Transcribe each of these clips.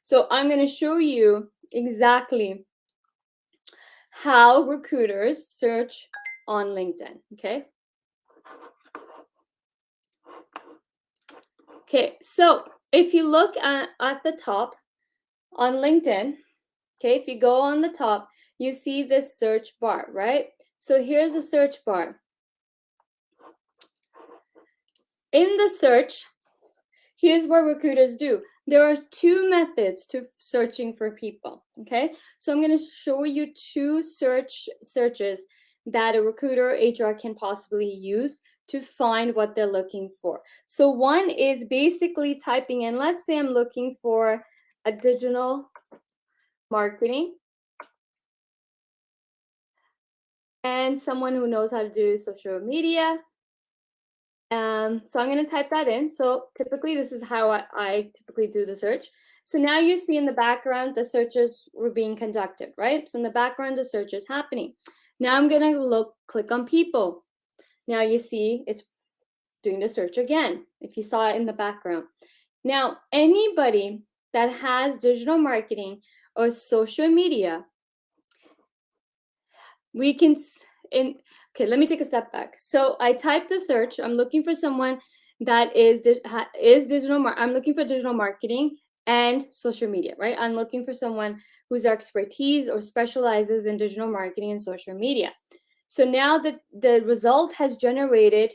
So I'm going to show you exactly how recruiters search on LinkedIn, okay? Okay, so if you look at the top on LinkedIn, okay, if you go on the top, you see this search bar, right? So here's a search bar. In the search, here's what recruiters do. There are two methods to searching for people, okay? So I'm going to show you two searches that a recruiter or HR can possibly use to find what they're looking for. So one is basically typing in, let's say I'm looking for a digital marketing and someone who knows how to do social media. So I'm going to type that in. So typically this is how I typically do the search. So now you see in the background, the searches were being conducted, right? So in the background, the search is happening. Now I'm going to click on people. Now you see it's doing the search again, if you saw it in the background. Now, anybody that has digital marketing or social media, we can, okay, let me take a step back. So I typed the search. I'm looking for someone that is digital. I'm looking for digital marketing and social media, right? I'm looking for someone whose expertise or specializes in digital marketing and social media. So now the result has generated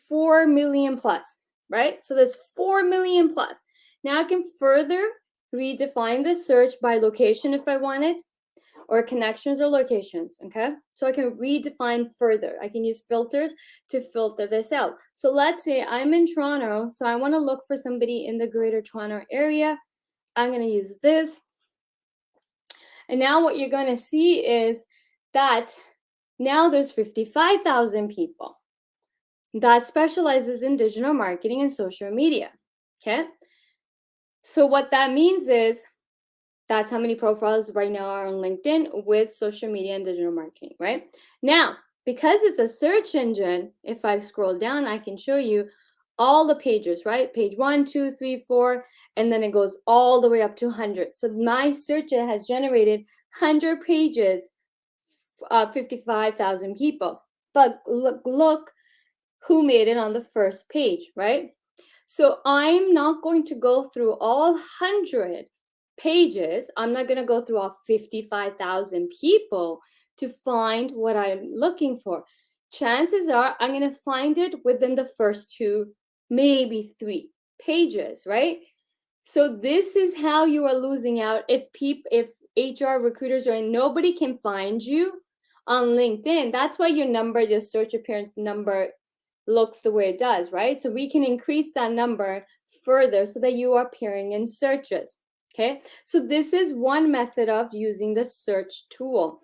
4 million plus, right? So there's 4 million plus. Now I can further redefine the search by location if I wanted, or connections or locations, okay? So I can redefine further. I can use filters to filter this out. So let's say I'm in Toronto, so I want to look for somebody in the Greater Toronto area. I'm going to use this. And now what you're going to see is that now there's 55,000 people that specializes in digital marketing and social media, okay? So what that means is that's how many profiles right now are on LinkedIn with social media and digital marketing, right? Now, because it's a search engine, if I scroll down, I can show you all the pages, right? Page 1, 2, 3, 4, and then it goes all the way up to 100. So my search has generated 100 pages, 55,000 people. But look who made it on the first page, right? So I'm not going to go through all 100 pages. I'm not going to go through all 55,000 people to find what I'm looking for. Chances are I'm going to find it within the first 2, maybe 3 pages, right? So this is how you are losing out if HR recruiters or nobody can find you on LinkedIn. That's why your search appearance number looks the way it does, right? So we can increase that number further so that you are appearing in searches, okay? So this is one method of using the search tool.